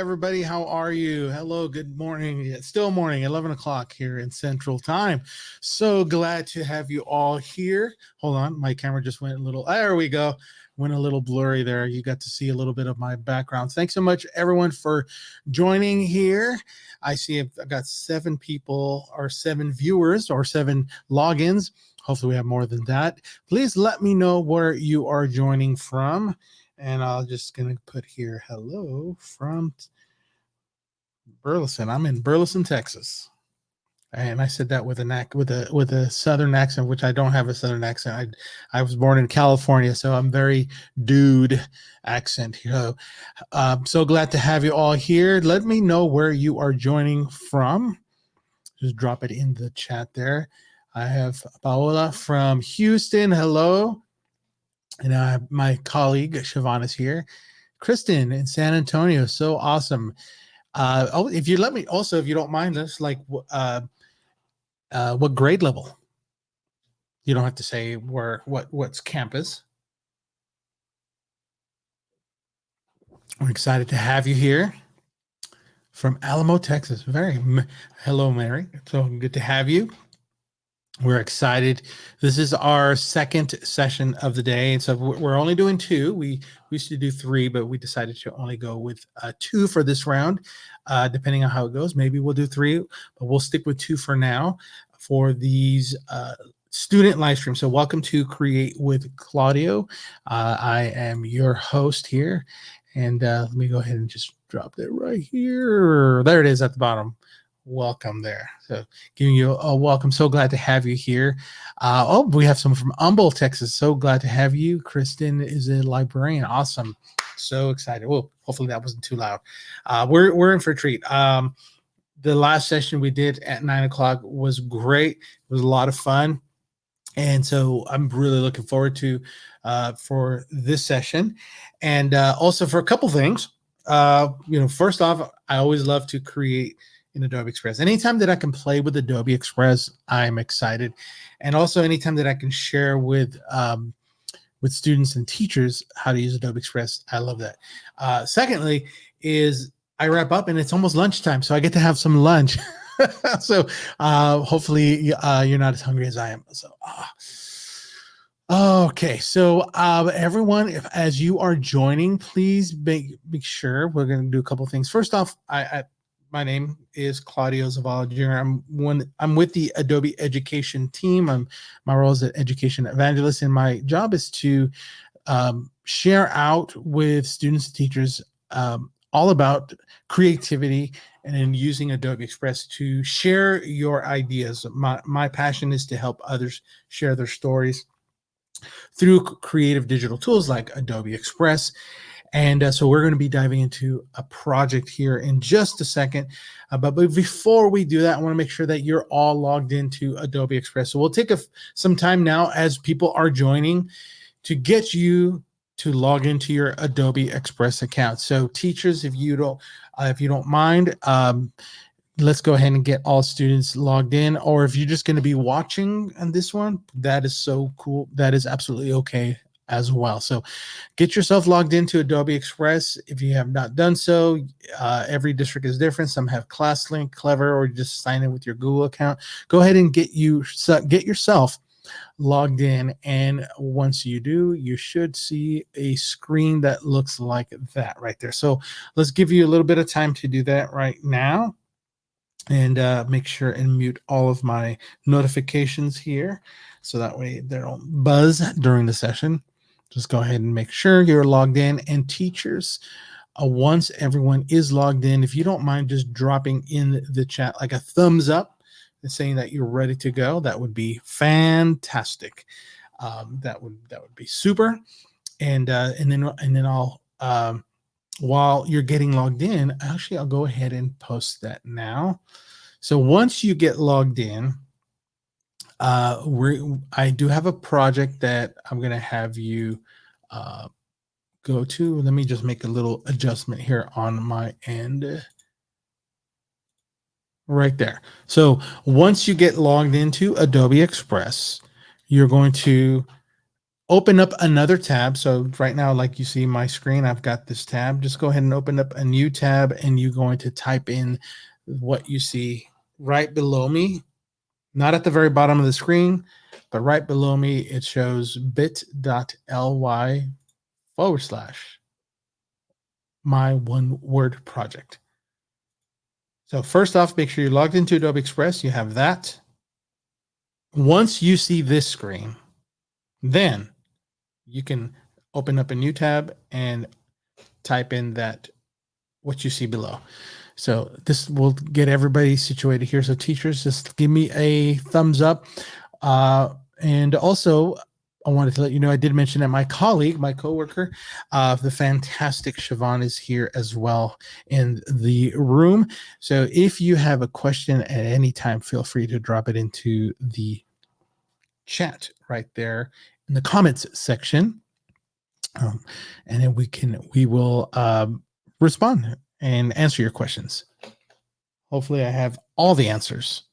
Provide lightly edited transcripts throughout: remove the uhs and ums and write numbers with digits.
everybody. How are you? Hello, good morning. It's still morning, 11 o'clock here in Central Time. So glad to have you all here. Hold on, my camera just went a little, there we go. Went a little blurry there. You got to see a little bit of my background. Thanks so much, everyone, for joining here. I see I've got 7 people or 7 viewers or 7 logins. Hopefully we have more than that. Please let me know where you are joining from. And I'm just going to put here, hello from Burleson. I'm in Burleson, Texas. And I said that with a southern accent, which I don't have a southern accent. I was born in California, so I'm very dude accent here. So glad to have you all here. Let me know where you are joining from. Just drop it in the chat there. I have Paola from Houston. Hello. And my colleague Siobhan is here. Kristen in San Antonio, so awesome. If you let me, also, if you don't mind, just like what grade level? You don't have to say what's campus. We're excited to have you here from Alamo, Texas. Hello, Mary. So good to have you. We're excited. This is our second session of the day. And so we're only doing 2. We used to do 3, but we decided to only go with 2 for this round, depending on how it goes. Maybe we'll do 3, but we'll stick with 2 for now for these student live stream. So welcome to Create with Claudio. I am your host here. And let me go ahead and just drop that right here. There it is at the bottom. Welcome there. So giving you a welcome. So glad to have you here. We have someone from Humble, Texas. So glad to have you. Kristen is a librarian. Awesome. So excited. Well, hopefully that wasn't too loud. We're in for a treat. The last session we did at 9 o'clock was great. It was a lot of fun. And so I'm really looking forward to for this session. And also for a couple things. First off, I always love to create in Adobe Express. Anytime that I can play with Adobe Express, I'm excited. And also anytime that I can share with students and teachers how to use Adobe Express, I love that. Secondly is I wrap up and it's almost lunchtime, so I get to have some lunch. So hopefully you're not as hungry as I am. So okay, so everyone, as you are joining, please make sure we're going to do a couple things. First off, my name is Claudio Zavala Jr. I'm with the Adobe Education team. My role is an education evangelist, and my job is to share out with students and teachers all about creativity and in using Adobe Express to share your ideas. My passion is to help others share their stories through creative digital tools like Adobe Express. And so we're going to be diving into a project here in just a second. But before we do that, I want to make sure that you're all logged into Adobe Express. So we'll take some time now as people are joining to get you to log into your Adobe Express account. So teachers, if you don't mind, let's go ahead and get all students logged in. Or if you're just going to be watching on this one, that is so cool. That is absolutely okay as well. So get yourself logged into Adobe Express. If you have not done so, every district is different. Some have ClassLink, Clever, or just sign in with your Google account. Go ahead and get yourself logged in. And once you do, you should see a screen that looks like that right there. So let's give you a little bit of time to do that right now. And make sure and mute all of my notifications here so that way they don't buzz during the session. Just go ahead and make sure you're logged in. And teachers, once everyone is logged in, if you don't mind just dropping in the chat like a thumbs up and saying that you're ready to go, that would be fantastic. That would be super. And then I'll while you're getting logged in, actually I'll go ahead and post that now. So once you get logged in, I do have a project that I'm going to have you go to. Let me just make a little adjustment here on my end. Right there. So once you get logged into Adobe Express, you're going to open up another tab. So right now, like you see my screen, I've got this tab. Just go ahead and open up a new tab, and you're going to type in what you see right below me, not at the very bottom of the screen, but right below me, it shows bit.ly/my one word project. So first off, make sure you're logged into Adobe Express. You have that. Once you see this screen, then you can open up a new tab and type in that what you see below. So this will get everybody situated here. So teachers, just give me a thumbs up. And also, I wanted to let you know, I did mention that my colleague, my coworker, the fantastic Siobhan, is here as well in the room. So if you have a question at any time, feel free to drop it into the chat right there in the comments section. And then we will respond and answer your questions. Hopefully I have all the answers.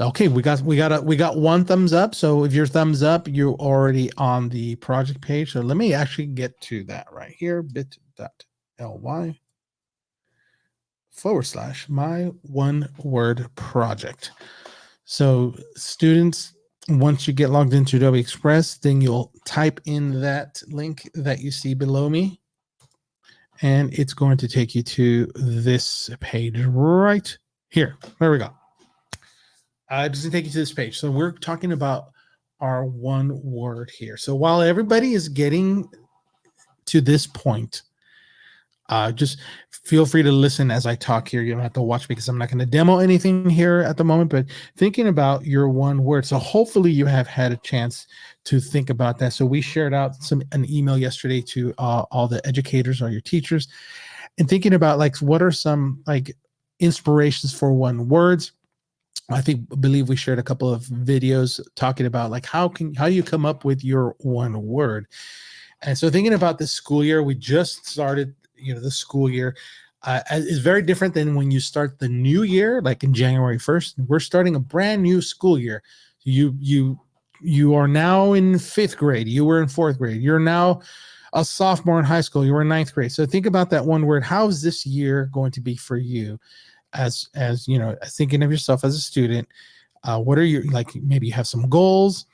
Okay, we got one thumbs up. So if your thumbs up, you're already on the project page. So let me actually get to that right here, bit.ly/my one word project. So students, once you get logged into Adobe Express, then you'll type in that link that you see below me, and it's going to take you to this page right here. There we go. It doesn't take you to this page. So we're talking about our one word here. So while everybody is getting to this point, just feel free to listen as I talk here. You don't have to watch because I'm not going to demo anything here at the moment, but thinking about your one word. So hopefully you have had a chance to think about that. So we shared out an email yesterday to all the educators or your teachers, and thinking about like, what are some like inspirations for one words. I believe we shared a couple of videos talking about like how you come up with your one word. And so thinking about this school year, we just started, the school year is very different than when you start the new year, like in January 1st. We're starting a brand new school year. You are now in 5th grade. You were in 4th grade. You're now a sophomore in high school. You were in 9th grade. So think about that one word. How is this year going to be for you? As thinking of yourself as a student, what are your, like, maybe you have some goals.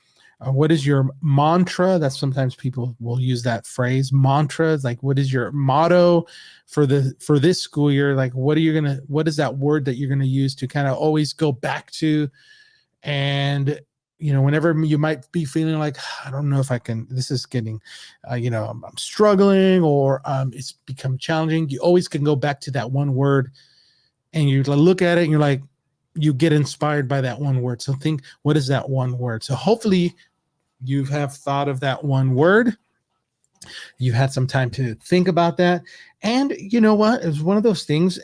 What is your mantra? That's sometimes people will use that phrase, mantra. Like, what is your motto for this school year? Like, what is that word that you're gonna use to kind of always go back to? And whenever you might be feeling like, I don't know if I can, this is getting, I'm struggling, or it's become challenging. You always can go back to that one word. And you look at it and you're like, you get inspired by that one word. So think, what is that one word? So hopefully you have thought of that one word. You had some time to think about that. And you know what? It's one of those things.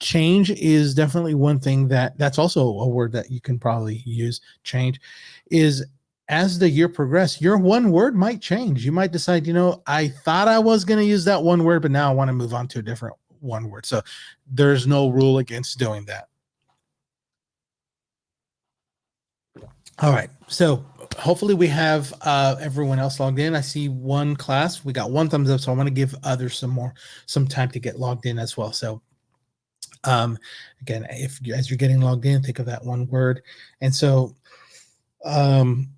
Change is definitely one thing that's also a word that you can probably use. Change is, as the year progresses, your one word might change. You might decide, I thought I was going to use that one word, but now I want to move on to a different one word. So there's no rule against doing that. All right. So hopefully we have everyone else logged in. I see one class. We got one thumbs up. So I want to give others some time to get logged in as well. So again, as you're getting logged in, think of that one word. And so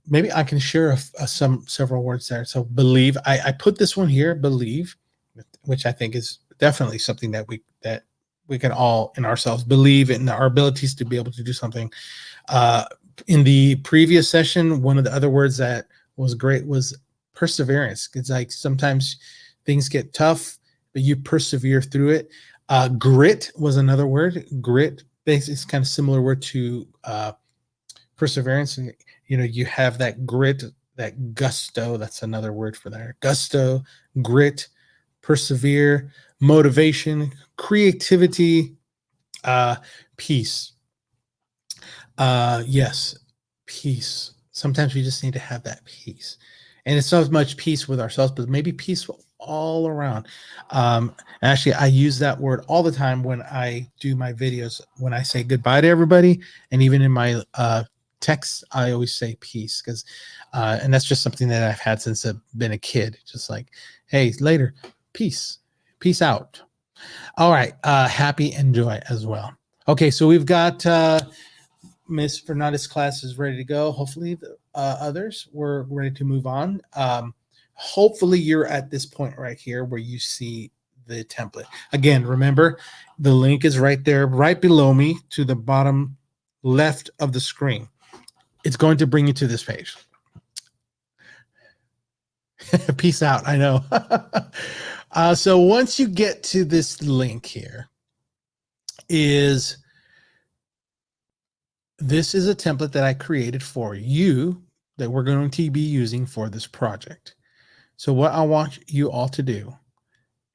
maybe I can share several words there. So believe, I put this one here, believe, which I think is definitely something that we can all in ourselves believe in our abilities to be able to do something. In the previous session, one of the other words that was great was perseverance. It's like sometimes things get tough, but you persevere through it. Grit was another word. Grit, basically, it's kind of similar word to perseverance. You have that grit, that gusto. That's another word for that. Gusto, grit, persevere, motivation, creativity, peace. Yes, peace. Sometimes we just need to have that peace. And it's not as much peace with ourselves, but maybe peace all around. Actually, I use that word all the time when I do my videos, when I say goodbye to everybody, and even in my text, I always say peace because, and that's just something that I've had since I've been a kid. Just like, hey, later, peace, peace out. All right, happy and joy as well. Okay, so we've got Miss Fernandez's class is ready to go. Hopefully, the others we're ready to move on. Hopefully, you're at this point right here where you see the template. Again, remember, the link is right there, right below me to the bottom left of the screen. It's going to bring you to this page. Peace out. I know. So once you get to this link here, this is a template that I created for you that we're going to be using for this project. So what I want you all to do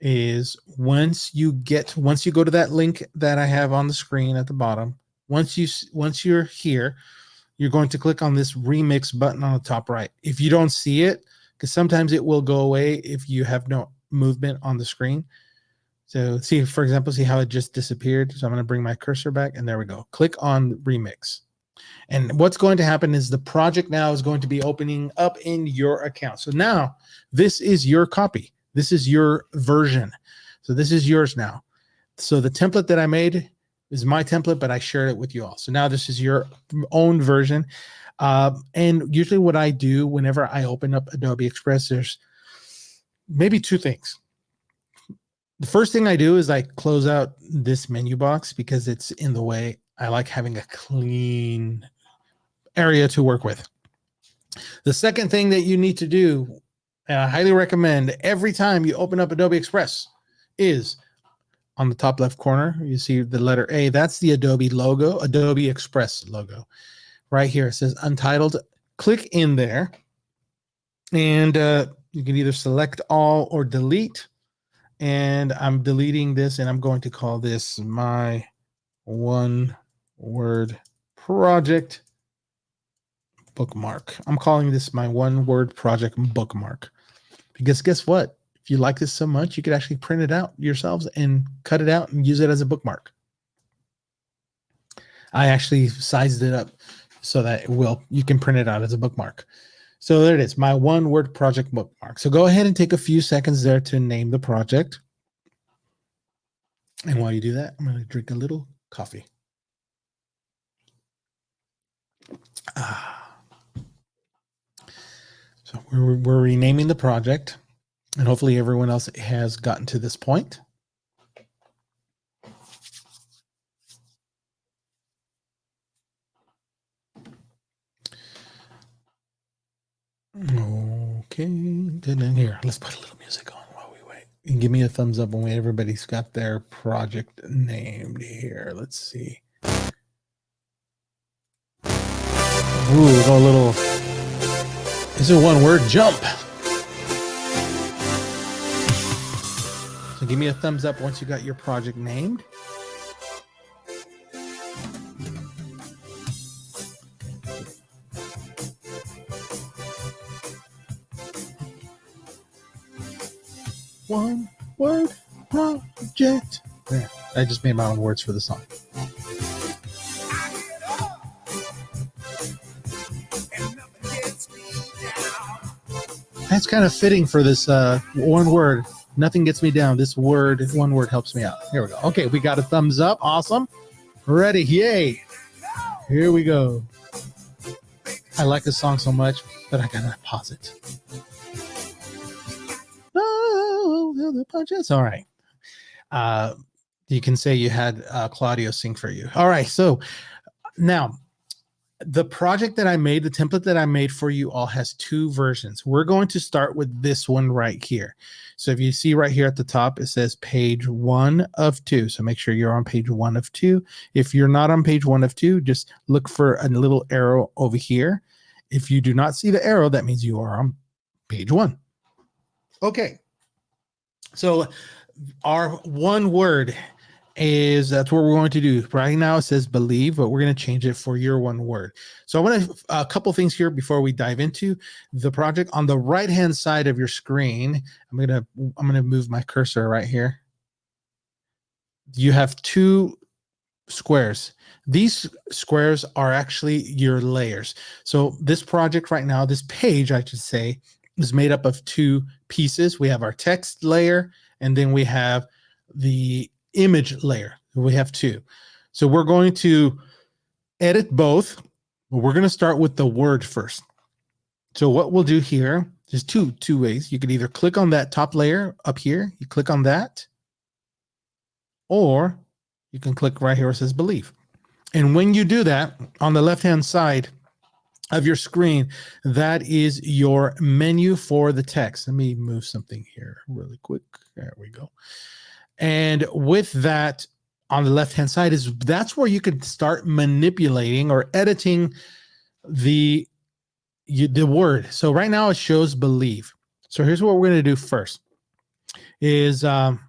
is once you go to that link that I have on the screen at the bottom, once you're here, you're going to click on this remix button on the top right. If you don't see it, because sometimes it will go away if you have no movement on the screen. So see, for example, see how it just disappeared. So I'm going to bring my cursor back and there we go. Click on remix. And what's going to happen is the project now is going to be opening up in your account. So now this is your copy. This is your version. So this is yours now. So the template that I made is my template, but I shared it with you all. So now this is your own version. And usually what I do whenever I open up Adobe Express, there's maybe two things. The first thing I do is I close out this menu box because it's in the way. I like having a clean area to work with. The second thing that you need to do, and I highly recommend every time you open up Adobe Express, is on the top left corner, you see the letter A. That's the Adobe logo, Adobe Express logo. Right here, it says Untitled. Click in there, and you can either select all or delete. And I'm deleting this, and I'm going to call this my one word project bookmark. I'm calling this my one word project bookmark because guess what? If you like this so much, you could actually print it out yourselves and cut it out and use it as a bookmark. I actually sized it up so that you can print it out as a bookmark. So there it is, my one word project bookmark. So go ahead and take a few seconds there to name the project. And while you do that, I'm going to drink a little coffee. So we're renaming the project, and hopefully everyone else has gotten to this point. Okay, and then here, let's put a little music on while we wait. And give me a thumbs up when everybody's got their project named here. Let's see. Ooh, go a little. This is one word, jump. So give me a thumbs up once you got your project named. One word project. There, I just made my own words for the song. That's kind of fitting for this one word. Nothing gets me down. This word, one word helps me out. Here we go. Okay, we got a thumbs up. Awesome. Ready. Yay. Here we go. I like this song so much that I gotta pause it. Oh, the punches. All right. You can say you had Claudio sing for you. All right. So now the project that I made, the template that I made for you all has two versions. We're going to start with this one right here. So if you see right here at the top, it says page 1 of 2. So make sure you're on page 1 of 2. If you're not on page 1 of 2, just look for a little arrow over here. If you do not see the arrow, that means you are on page 1. Okay. So our one word is, that's what we're going to do. Right now it says believe, but we're going to change it for your one word. So I want to, a couple things here before we dive into the project. On the right hand side of your screen, I'm going to move my cursor right here. You have two squares. These squares are actually your layers. So this project right now, this page, I should say, is made up of two pieces. We have our text layer, and then we have the image layer. We have two. So we're going to edit both. We're going to start with the word first. So what we'll do here, there's two ways. You could either click on that top layer up here. You click on that, or you can click right here where it says believe. And when you do that, on the left-hand side of your screen, that is your menu for the text. Let me move something here really quick. There we go. And with that, on the left-hand side that's where you could start manipulating or editing the word. So right now it shows believe. So here's what we're going to do first is over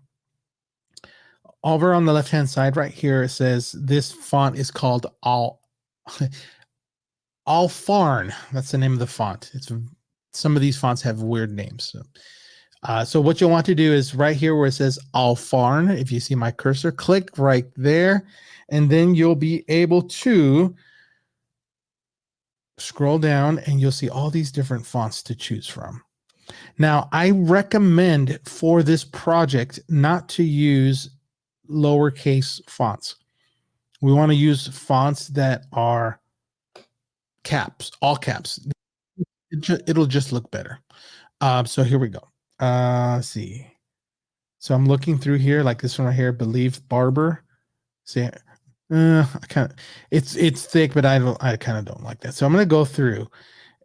on the left-hand side right here, it says this font is called Alfarn. That's the name of the font. Some of these fonts have weird names. So what you'll want to do is right here where it says Alfarn, if you see my cursor, click right there, and then you'll be able to scroll down and you'll see all these different fonts to choose from. Now, I recommend for this project not to use lowercase fonts. We want to use fonts that are caps, all caps. It'll just look better. So here we go. Let's see. So I'm looking through here, like this one right here, Believe Barber. See, I kind of, it's thick, but I kind of don't like that. So I'm going to go through.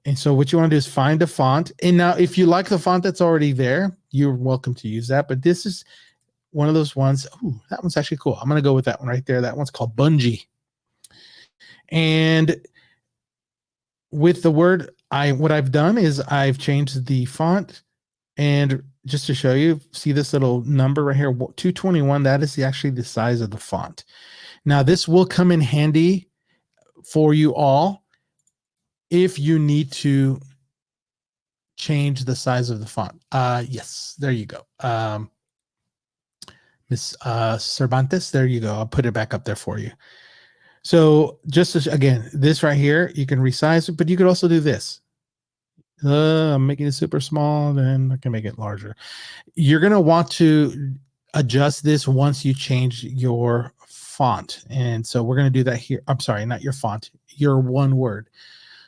And so what you want to do is find a font. And now if you like the font that's already there, you're welcome to use that. But this is one of those ones. Ooh, that one's actually cool. I'm going to go with that one right there. That one's called Bungee. And with the word, what I've done is I've changed the font. And just to show you, see this little number right here, 221, that is actually the size of the font. Now, this will come in handy for you all if you need to change the size of the font. Yes, there you go. Miss Cervantes, there you go. I'll put it back up there for you. So just again, this right here, you can resize it, but you could also do this. I'm making it super small, then I can make it larger. You're going to want to adjust this once you change your font. And so we're going to do that here. I'm sorry, not your font, your one word.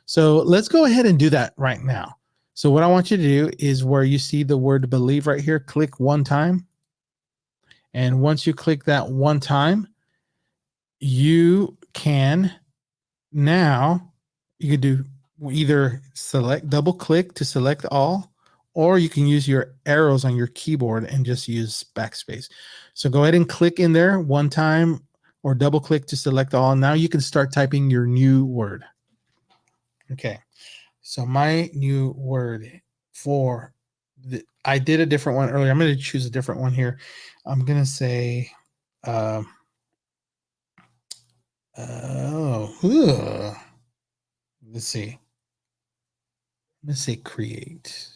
So let's go ahead and do that right now. So what I want you to do is where you see the word believe right here, click one time. And once you click that one time, you can now, you can do either double click to select all, or you can use your arrows on your keyboard and just use backspace. So go ahead and click in there one time or double click to select all. Now you can start typing your new word. Okay. So my new word for I did a different one earlier. I'm going to choose a different one here. I'm going to say, let's see. Let's say create.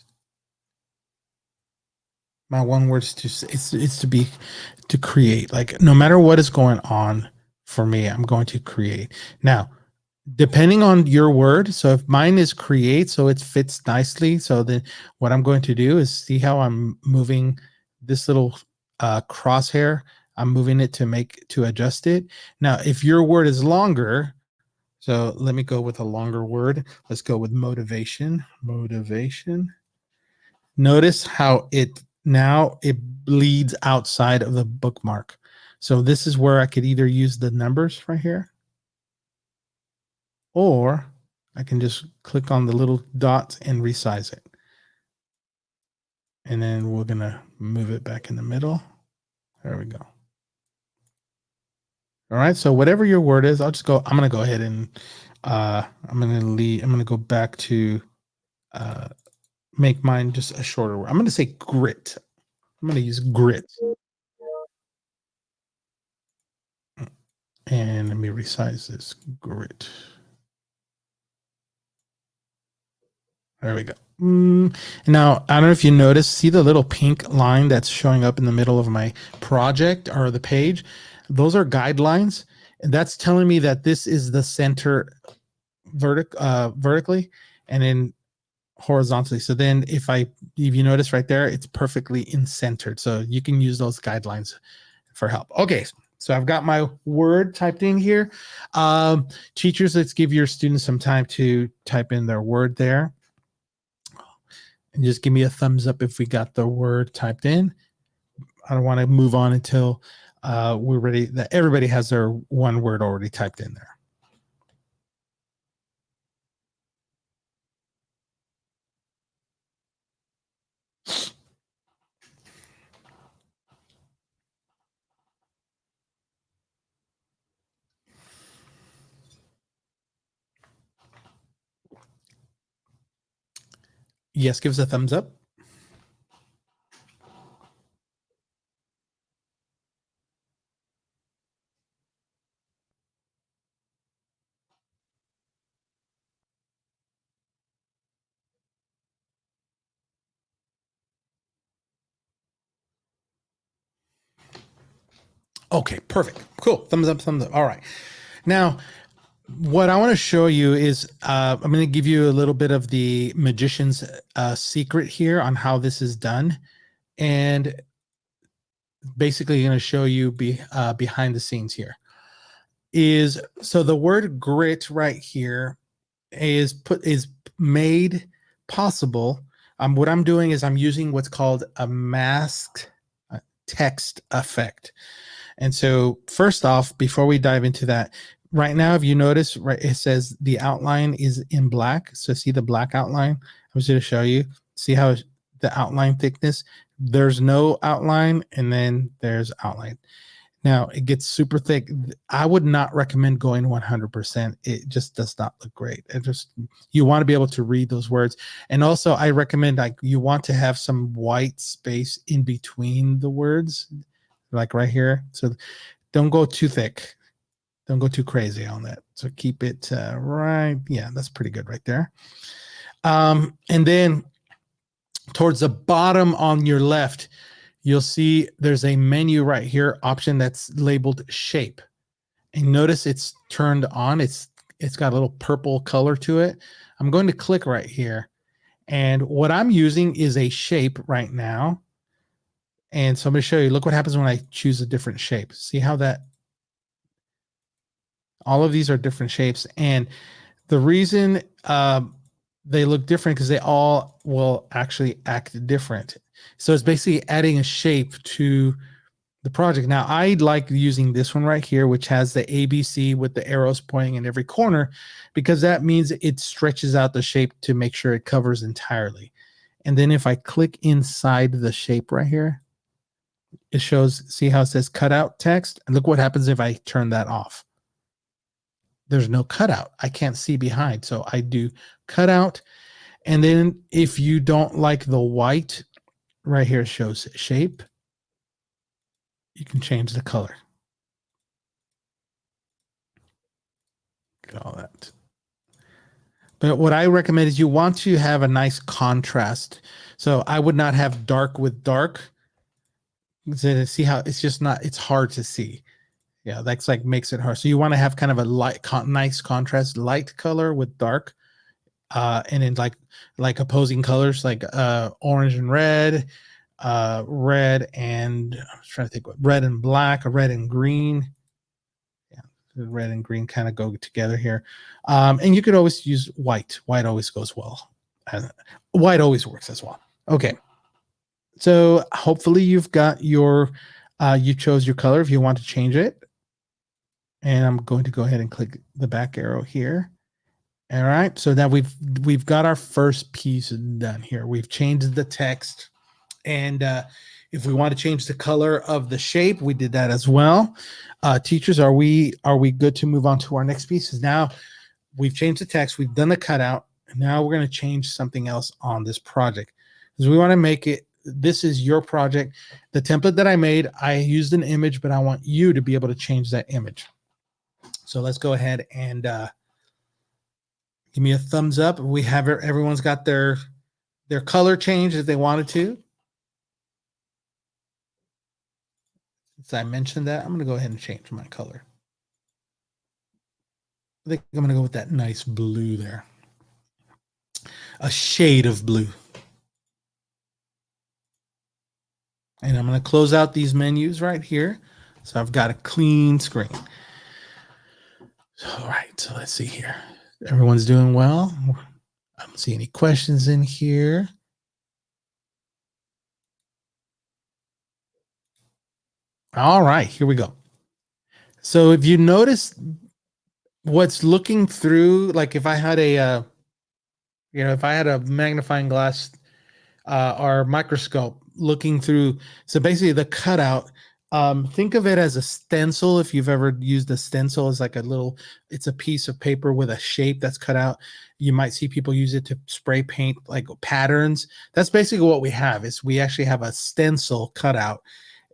My one word is to create. Like no matter what is going on for me, I'm going to create. Now, depending on your word, so if mine is create, so it fits nicely. So then what I'm going to do is see how I'm moving this little crosshair. I'm moving it to adjust it. Now, if your word is longer, so let me go with a longer word. Let's go with motivation. Motivation. Notice how it bleeds outside of the bookmark. So this is where I could either use the numbers right here, or I can just click on the little dots and resize it. And then we're going to move it back in the middle. There we go. All right. So whatever your word is, I'm going to go ahead and I'm going to go back to make mine just a shorter word. I'm going to say grit. I'm going to use grit. And let me resize this. Grit. There we go. Now, I don't know if you notice, see the little pink line that's showing up in the middle of my project or the page? Those are guidelines. And that's telling me that this is the center vertically and then horizontally. So then if you notice right there, it's perfectly in centered. So you can use those guidelines for help. Okay. So I've got my word typed in here. Teachers, let's give your students some time to type in their word there. And just give me a thumbs up if we got the word typed in. I don't want to move on until we're ready, that everybody has their one word already typed in there. Yes, give us a thumbs up. Okay, perfect. Cool. Thumbs up, thumbs up. All right. Now, what I want to show you is I'm going to give you a little bit of the magician's secret here on how this is done. And basically going to show you behind the scenes here. So the word grit right here is made possible. What I'm doing is I'm using what's called a masked text effect. And so first off, before we dive into that, right now, if you notice, right, it says the outline is in black. So see the black outline? I was going to show you. See how the outline thickness? There's no outline, and then there's outline. Now it gets super thick. I would not recommend going 100%. It just does not look great. You want to be able to read those words. And also I recommend, like, you want to have some white space in between the words, like right here. So don't go too thick. Don't go too crazy on that. So keep it right. Yeah, that's pretty good right there. And then towards the bottom on your left, you'll see there's a menu right here, option that's labeled shape. And notice it's turned on. It's got a little purple color to it. I'm going to click right here. And what I'm using is a shape right now. And so I'm going to show you, look what happens when I choose a different shape. See how that, all of these are different shapes. And the reason they look different because they all will actually act different. So it's basically adding a shape to the project. Now, I like using this one right here, which has the ABC with the arrows pointing in every corner, because that means it stretches out the shape to make sure it covers entirely. And then if I click inside the shape right here, it shows, see how it says cutout text? And look what happens if I turn that off. There's no cutout. I can't see behind. So I do cutout. And then if you don't like the white, right here shows shape, you can change the color. Look at all that. But what I recommend is you want to have a nice contrast. So I would not have dark with dark. So see how it's just not, it's hard to see. Yeah, that's like makes it hard. So you want to have kind of a nice contrast, light color with dark. And then like opposing colors like orange and red, red and I'm trying to think what red and black, or red and green. Yeah, red and green kind of go together here. And you could always use white. White always goes well. White always works as well. Okay. So hopefully you've got your you chose your color if you want to change it. And I'm going to go ahead and click the back arrow here. All right, so now we've got our first piece done here. We've changed the text, and if we want to change the color of the shape, we did that as well. Teachers, are we good to move on to our next pieces? Now we've changed the text, we've done the cutout, and now we're going to change something else on this project because we want to make it. This is your project. The template that I made, I used an image, but I want you to be able to change that image. So let's go ahead and give me a thumbs up. We have it. Everyone's got their color change if they wanted to. Since I mentioned that, I'm going to go ahead and change my color. I think I'm going to go with that nice blue there. A shade of blue. And I'm going to close out these menus right here. So I've got a clean screen. All right, so let's see here. Everyone's doing well. I don't see any questions in here. All right, here we go. So if you notice what's looking through, like if I had if I had a magnifying glass or microscope looking through, so basically the cutout, think of it as a stencil. If you've ever used a stencil, it's like it's a piece of paper with a shape that's cut out. You might see people use it to spray paint like patterns. That's basically what we have. Is we actually have a stencil cutout,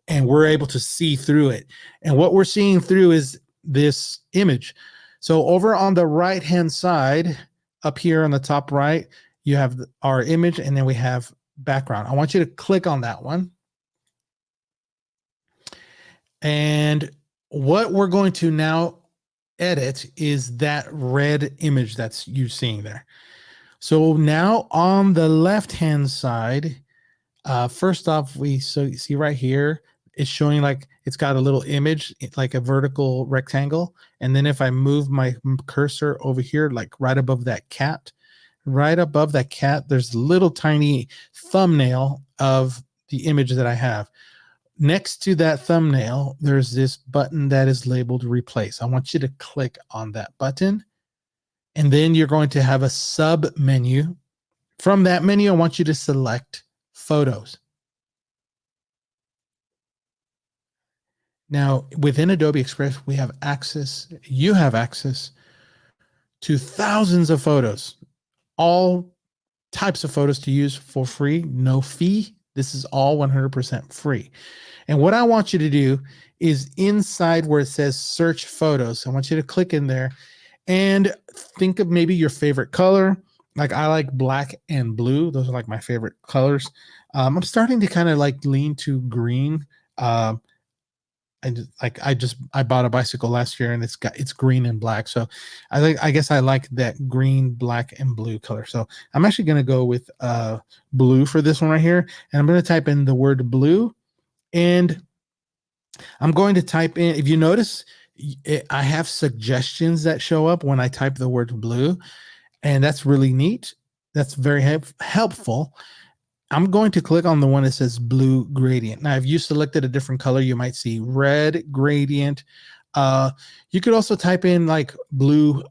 and we're able to see through it. And what we're seeing through is this image. So over on the right hand side, up here on the top right, you have our image, and then we have background. I want you to click on that one. And what we're going to now edit is that red image that's you seeing there. So now on the left hand side, first off, we see right here, it's showing like it's got a little image, like a vertical rectangle. And then if I move my cursor over here, like right above that cat, there's a little tiny thumbnail of the image that I have. Next to that thumbnail, there's this button that is labeled replace. I want you to click on that button, and then you're going to have a sub menu. From that menu, I want you to select photos. Now, within Adobe Express, you have access to thousands of photos, all types of photos to use for free, no fee. This is all 100% free. And what I want you to do is inside where it says search photos, I want you to click in there and think of maybe your favorite color. Like I like black and blue. Those are like my favorite colors. I'm starting to kind of like lean to green. I bought a bicycle last year and it's green and black. So I guess I like that green, black, and blue color. So I'm actually going to go with blue for this one right here. And I'm going to type in the word blue, and I'm going to type in, if you notice, I have suggestions that show up when I type the word blue, and that's really neat. That's very helpful. I'm going to click on the one that says blue gradient. Now, if you selected a different color, you might see red gradient. You could also type in like blue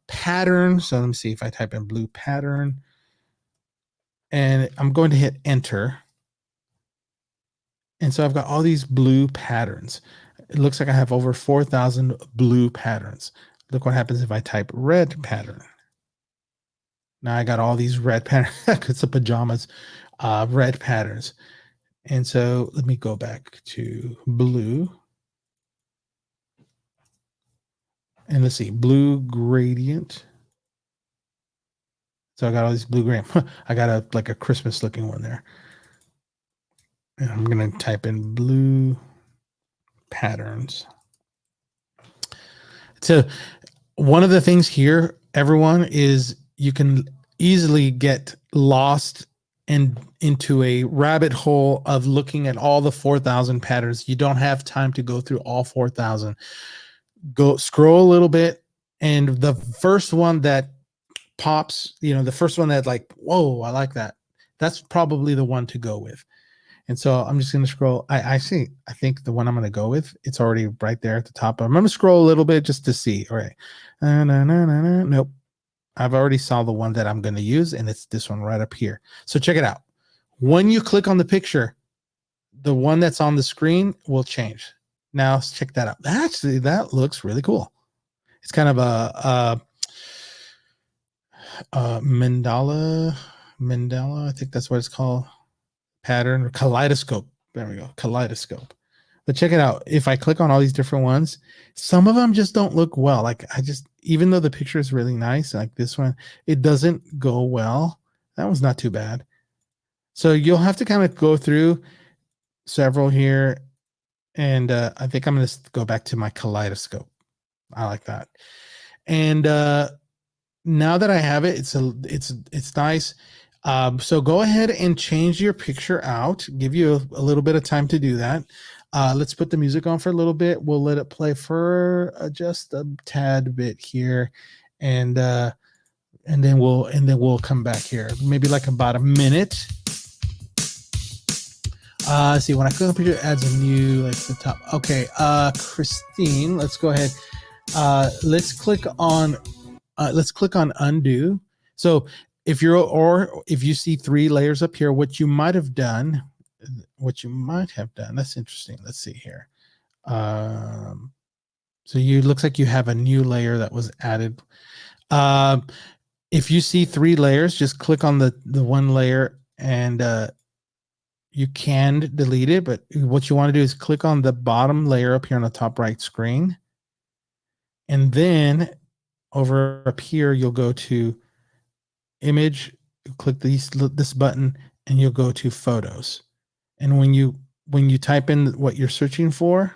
pattern. So let me see if I type in blue pattern, and I'm going to hit enter. And so I've got all these blue patterns. It looks like I have over 4,000 blue patterns. Look what happens if I type red pattern. Now I got all these red patterns. It's the pajamas, red patterns. And so let me go back to blue. And let's see, blue gradient. So I got all these blue gradient. I got like a Christmas looking one there. And I'm going to type in blue patterns. So one of the things here, everyone, is you can easily get lost and into a rabbit hole of looking at all the 4,000 patterns. You don't have time to go through all 4,000. Go scroll a little bit, and the first one that pops, the first one that like, whoa, I like that. That's probably the one to go with. And so I'm just going to scroll. I think the one I'm going to go with, it's already right there at the top. I'm going to scroll a little bit just to see. All right. Nope. I've already saw the one that I'm going to use, and it's this one right up here. So check it out. When you click on the picture, the one that's on the screen will change. Now let's check that out. Actually, that looks really cool. It's kind of a mandala, I think that's what it's called. Pattern or kaleidoscope. There we go. Kaleidoscope. But check it out. If I click on all these different ones, some of them just don't look well. Like even though the picture is really nice, like this one, it doesn't go well. That one's not too bad. So you'll have to kind of go through several here. And I think I'm going to go back to my kaleidoscope. I like that. And now that I have it, it's nice. So go ahead and change your picture out. Give you a little bit of time to do that. Let's put the music on for a little bit. We'll let it play for just a tad bit here, and then we'll come back here. Maybe like about a minute. See, when I click on the picture, it adds a new like the top. Okay, Christine, let's go ahead. Let's click on undo. So if you see 3 layers up here, what you might have done, that's interesting. Let's see here. So you looks like you have a new layer that was added. If you see 3 layers, just click on the one layer, and you can delete it. But what you want to do is click on the bottom layer up here on the top right screen, and then over up here you'll go to image, click this button, and you'll go to photos. And when you type in what you're searching for,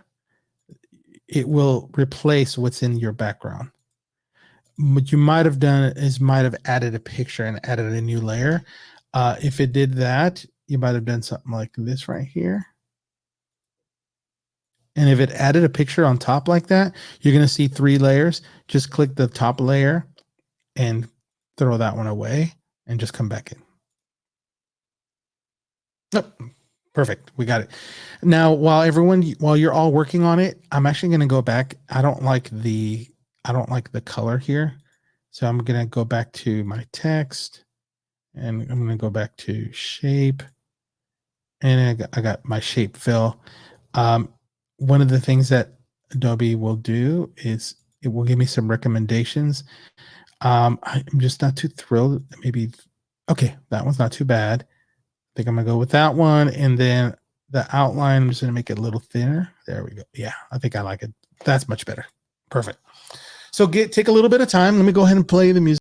it will replace what's in your background. What you might have done is might have added a picture and added a new layer. If it did that, you might have done something like this right here. And if it added a picture on top like that, you're going to see 3 layers. Just click the top layer and throw that one away and just come back in. Oh, perfect. We got it. Now, while you're all working on it, I'm actually going to go back. I don't like the color here. So I'm going to go back to my text, and I'm going to go back to shape, and I got my shape fill. One of the things that Adobe will do is it will give me some recommendations. I'm just not too thrilled. Maybe, okay, that one's not too bad. I think I'm gonna go with that one, and then the outline, I'm just gonna make it a little thinner. There we go. Yeah, I think I like it. That's much better. Perfect. So take a little bit of time. Let me go ahead and play the music.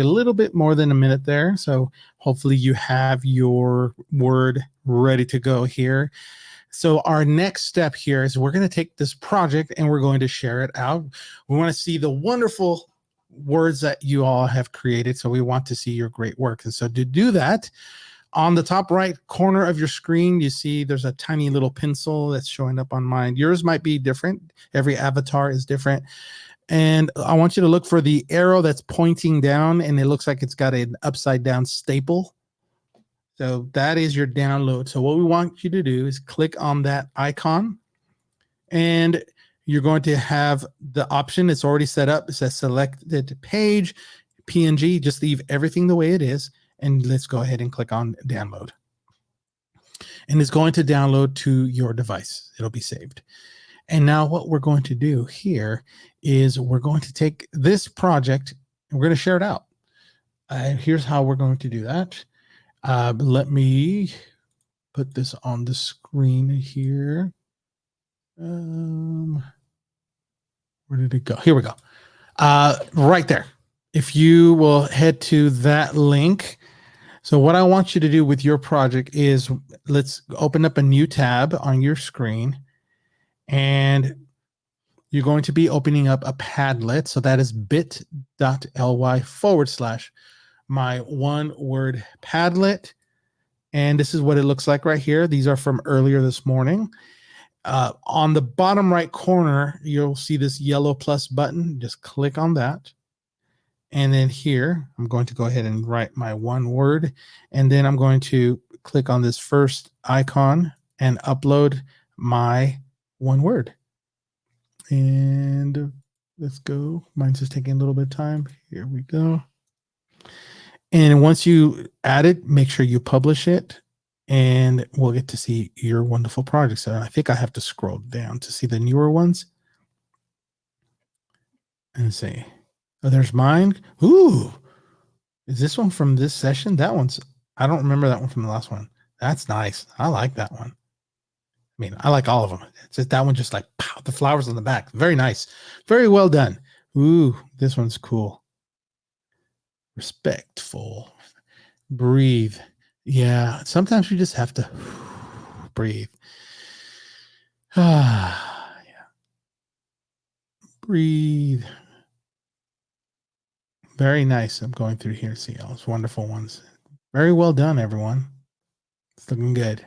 a little bit more than a minute there. So hopefully you have your word ready to go here. So our next step here is we're going to take this project and we're going to share it out. We want to see the wonderful words that you all have created. So we want to see your great work. And so to do that, on the top right corner of your screen, you see there's a tiny little pencil that's showing up on mine. Yours might be different. Every avatar is different. And I want you to look for the arrow that's pointing down, and it looks like it's got an upside down staple. So that is your download. So what we want you to do is click on that icon, and you're going to have the option. It's already set up. It says selected page, PNG. Just leave everything the way it is. And let's go ahead and click on download. And it's going to download to your device. It'll be saved. And now what we're going to do here is we're going to take this project and we're going to share it out. Here's how we're going to do that. Let me put this on the screen here. Where did it go? Here we go. Right there. If you will head to that link. So what I want you to do with your project is let's open up a new tab on your screen, and you're going to be opening up a Padlet. So that is bit.ly/my one word Padlet. And this is what it looks like right here. These are from earlier this morning. On the bottom right corner, you'll see this yellow plus button. Just click on that. And then here, I'm going to go ahead and write my one word. And then I'm going to click on this first icon and upload my one word. And let's go. Mine's just taking a little bit of time. Here we go. And once you add it, make sure you publish it, and we'll get to see your wonderful projects. So I think I have to scroll down to see the newer ones. And see. Oh, there's mine. Ooh, is this one from this session? That one's, I don't remember that one from the last one. That's nice. I like that one. I mean, I like all of them. It's just that one, just like pow, the flowers on the back. Very nice. Very well done. Ooh, this one's cool. Respectful. Breathe. Yeah, sometimes you just have to breathe. Ah, yeah. Breathe. Very nice. I'm going through here to see all those wonderful ones. Very well done, everyone. It's looking good.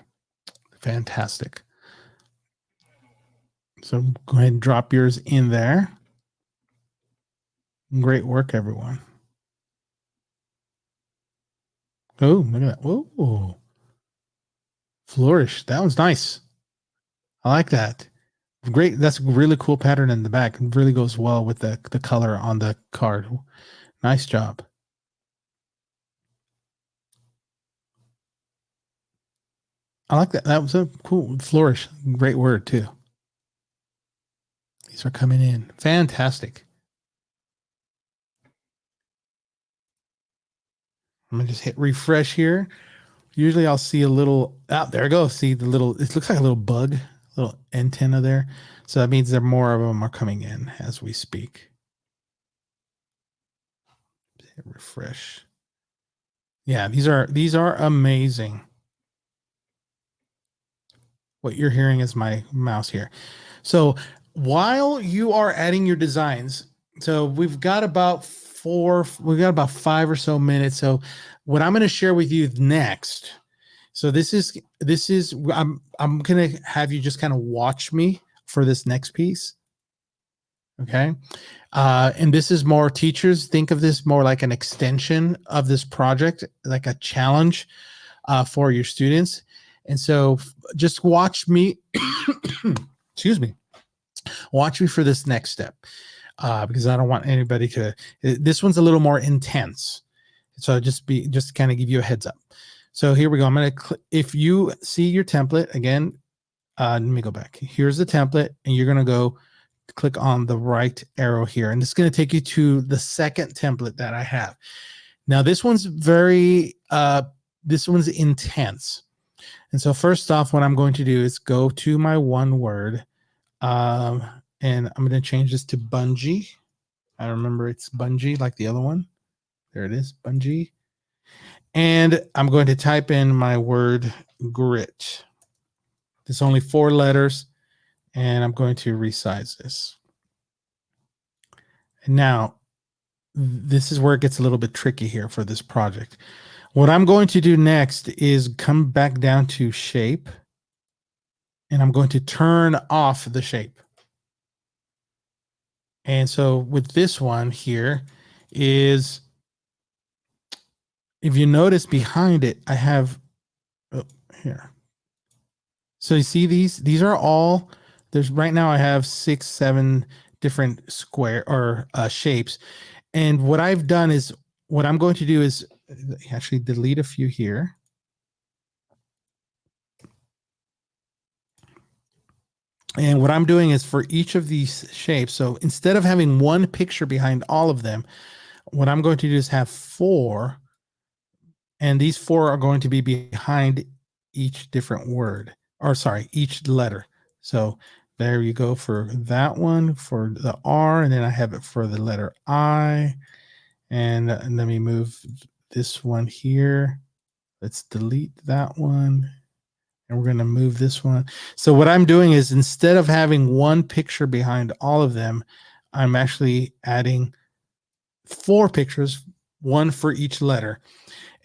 Fantastic. So go ahead and drop yours in there. Great work, everyone. Oh, look at that. Whoa. Flourish. That one's nice. I like that. Great. That's a really cool pattern in the back. It really goes well with the color on the card. Nice job. I like that. That was a cool flourish. Great word too. These are coming in. Fantastic. I'm going to just hit refresh here. Usually I'll see a little, there it goes. See the little, it looks like a little bug, little antenna there. So that means there more of them are coming in as we speak. Hit refresh. Yeah, these are amazing. What you're hearing is my mouse here. So while you are adding your designs, so we've got about 5 or so minutes. So what I'm going to share with you next. So this is I'm going to have you just kind of watch me for this next piece. Okay. And this is more teachers. Think of this more like an extension of this project, like a challenge for your students. And so just watch me, excuse me, watch me for this next step because I don't want anybody to, this one's a little more intense. So just kind of give you a heads up. So here we go. I'm going to, if you see your template again, let me go back. Here's the template, and you're going to go click on the right arrow here. And it's going to take you to the second template that I have. Now, this one's this one's intense. And so first off, what I'm going to do is go to my one word, and I'm going to change this to bungee. I remember it's bungee like the other one. There it is, bungee. And I'm going to type in my word grit. There's only 4 letters, and I'm going to resize this. And now, this is where it gets a little bit tricky here for this project. What I'm going to do next is come back down to shape, and I'm going to turn off the shape. And so with this one here is, if you notice behind it, I have here. So you see these are all, there's right now I have 6, 7 different square or shapes. And what I've done is, what I'm going to do is actually delete a few here. And what I'm doing is for each of these shapes, so instead of having one picture behind all of them, what I'm going to do is have 4, and these 4 are going to be behind each different word, or sorry, each letter. So there you go for that one, for the R, and then I have it for the letter I. And let me move this one here. Let's delete that one. And we're going to move this one. So what I'm doing is, instead of having one picture behind all of them, I'm actually adding 4 pictures, 1 for each letter,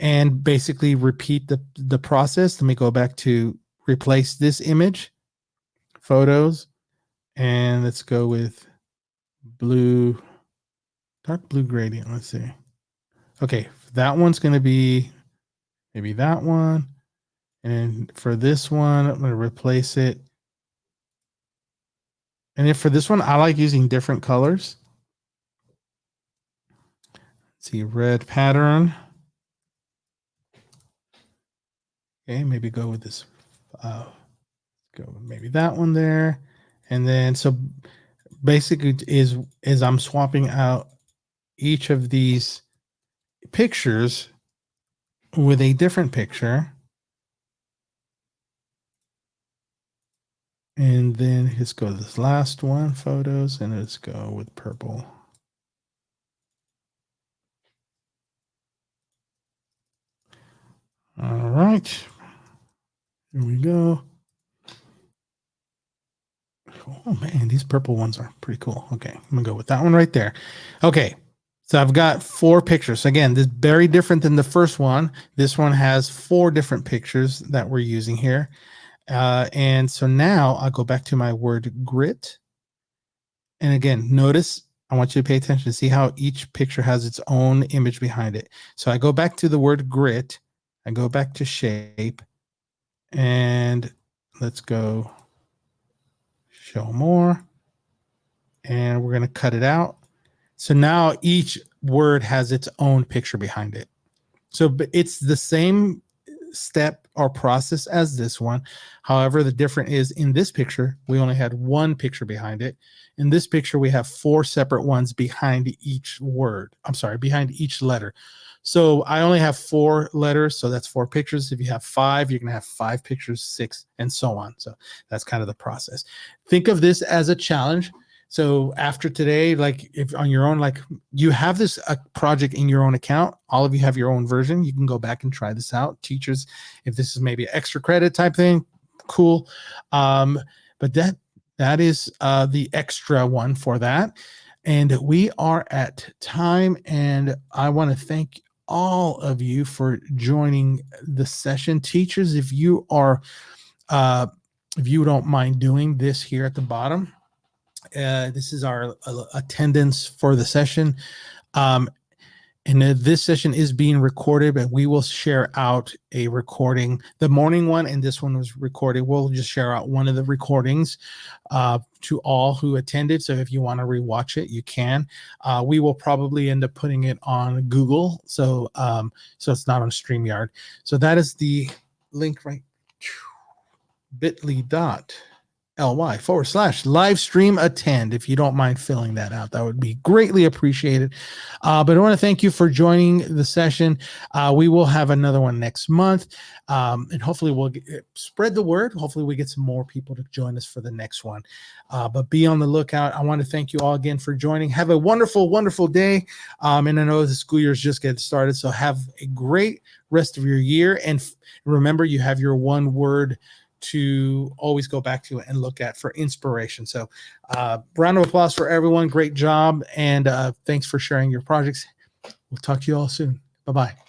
and basically repeat the process. Let me go back to replace this image, photos, and let's go with blue, dark blue gradient. Let's see. Okay, that one's going to be maybe that one. And for this one, I'm going to replace it. And if for this one, I like using different colors. Let's see, red pattern. Okay, maybe go with this. Go with maybe that one there. And then, so basically is I'm swapping out each of these pictures with a different picture. And then let's go to this last one, photos, and let's go with purple. All right. Here we go. Oh man, these purple ones are pretty cool. Okay, I'm gonna go with that one right there. Okay, so I've got 4 pictures. Again, this is very different than the first one. This one has 4 different pictures that we're using here. And so now I'll go back to my word grit. And again, notice, I want you to pay attention to see how each picture has its own image behind it. So I go back to the word grit. I go back to shape. And let's go show more. And we're going to cut it out. So now each word has its own picture behind it. So it's the same step or process as this one. However, the difference is, in this picture, we only had 1 picture behind it. In this picture, we have 4 separate ones behind each word. I'm sorry, behind each letter. So I only have 4 letters, so that's 4 pictures. If you have 5, you're going to have 5 pictures, 6, and so on. So that's kind of the process. Think of this as a challenge. So after today, like if on your own, like you have this project in your own account, all of you have your own version. You can go back and try this out. Teachers, if this is maybe extra credit type thing, cool. But that is the extra one for that. And we are at time, and I want to thank all of you for joining the session. Teachers, if you are, if you don't mind doing this here at the bottom, this is our attendance for the session. And this session is being recorded, but we will share out a recording. The morning one and this one was recorded. We'll just share out one of the recordings to all who attended. So if you want to rewatch it, you can. We will probably end up putting it on Google. So it's not on StreamYard. So that is the link right. bit.ly bit.ly/livestream attend. If you don't mind filling that out, that would be greatly appreciated. But I want to thank you for joining the session. We will have another one next month, and hopefully we'll spread the word. Hopefully we get some more people to join us for the next one. But be on the lookout. I want to thank you all again for joining. Have a wonderful, wonderful day. And I know the school year is just getting started, so have a great rest of your year. And remember, you have your one word to always go back to and look at for inspiration. So round of applause for everyone. Great job. And thanks for sharing your projects. We'll talk to you all soon. Bye-bye.